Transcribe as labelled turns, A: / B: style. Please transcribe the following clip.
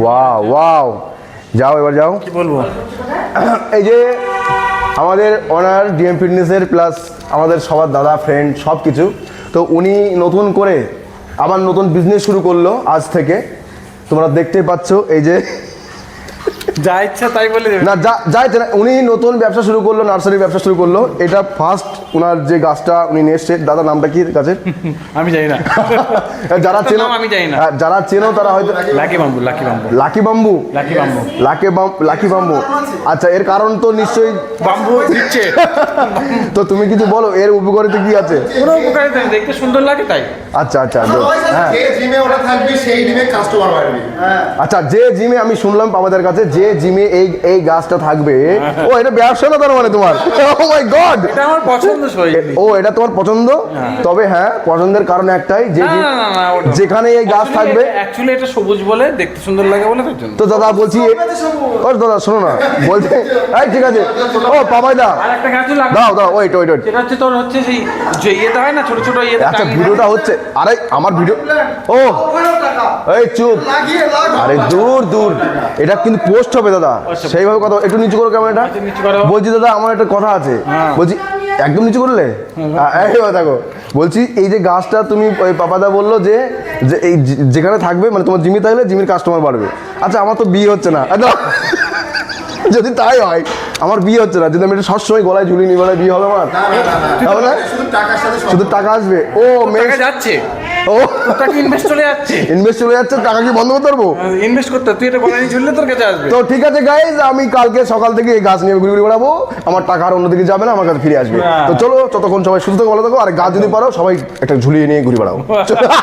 A: Wow wow, যাও এবার যাও।
B: কি বলবো,
A: এই যে আমাদের ওনার ডিএম ফিটনেসের প্লাস আমাদের সবার দাদা ফ্রেন্ড সব কিছু, তো উনি নতুন করে আবার নতুন বিজনেস শুরু করলো আজ থেকে, তোমরা দেখতেই পাচ্ছ। এই যে
B: যা ইচ্ছা তাই বলে দেবে
A: না, যাই না, উনি নতুন ব্যবসা শুরু করলো, নার্সারির ব্যবসা শুরু করলো। এটা ফার্স্ট ওনার যে গাছটা উনি নিয়ে এসছে, দাদা নামটা কি গাছের?
B: আমি জানি না,
A: যারা চেনো,
B: আমি জানি না,
A: যারা চেনো তারা হয়তো
B: lucky bamboo, lucky bamboo,
A: lucky bamboo,
B: lucky bamboo,
A: lucky bamboo. আচ্ছা, এর কারণ তো নিশ্চয়ই
B: বাম্বু দিচ্ছে।
A: তো তুমি কিছু বলো, এর উপকারিতা কি আছে?
B: কোনো উপকারিতা নেই, দেখতে সুন্দর লাগে তাই।
A: আচ্ছা আচ্ছা, হ্যাঁ
C: যে জিমে ওটা থাকবে সেই জিমে কাস্টমার বাড়বে।
A: আচ্ছা, যে জিমে আমি শুনলাম আমাদের কাছে, যে জিমে এই গাছটা থাকবে, ও এটা ব্যবসা না তার মানে তোমার? ও মাই গড,
B: এটা আমার পছন্দ শৈলী।
A: ও এটা তোমার পছন্দ? তবে হ্যাঁ, পছন্দের কারণ একটাই, যে যেখানে এই গাছ থাকবে,
B: অ্যাকচুয়ালি এটা সবুজ বলে, দেখতে সুন্দর লাগে বলে তার জন্য।
A: তো দাদা বলছি, ও দাদা শোনো না, বলছে এই ঠিক আছে, ও পাপাই দা
B: আর একটা গাছ
A: দাও দাও, ওয়েট ওয়েট ওয়েট।
B: সেটা হচ্ছে তোর হচ্ছে সেই যে ইয়েটা হয় না, ছোট ছোট ইয়েটা।
A: আচ্ছা, ভিডিওটা হচ্ছে, আরে আমার ভিডিও, ও এই চুপ, আরে দূর দূর, এটা কিন্তু পোস্ট হবে দাদা, সেইভাবে কথা। একটু নিচু করো ক্যামেরাটা।
B: নিচু করো।
A: বলছি দাদা, আমার একটা কথা আছে, বলছি একদম নিচু করলে, এই দেখো, বলছি এই যে গাছটা তুমি, ওই পাপাদা বললো যে এই যেখানে থাকবে, মানে তোমার জিমি থাকলে জিমির কাস্টমার বাড়বে। আচ্ছা, আমার তো বিয়ে হচ্ছে না, যদি তাই হয়, আমার বিয়ে হচ্ছে না, যদি আমি এটা সবসময় গলায় ঝুলিয়ে নিই, গলায় বিয়ে হবে আমার? হবে না, শুধু টাকা আসবে। ও
B: টাকা যাচ্ছে,
A: ও
B: টাকা ইনভেস্ট চলে যাচ্ছে,
A: ইনভেস্ট চলে যাচ্ছে, টাকা কি বন্ধ করতে পারবো?
B: ইনভেস্ট করতে তুই এটা গলায় নিয়ে ঝুললে তোর কাছে আসবে।
A: তো ঠিক আছে গাইজ, আমি কালকে সকাল থেকে এই গাছ নিয়ে ঘুরে ঘুরে বেড়াবো, আমার টাকা আর অন্যদিকে যাবে না, আমার কাছে ফিরে আসবে। তো চলো, ততক্ষণ সবাই সুস্থ থাকো, ভালো থাকো, আর গাছ যদি পারো সবাই একটা ঝুলিয়ে নিয়ে ঘুরে বেড়াবো।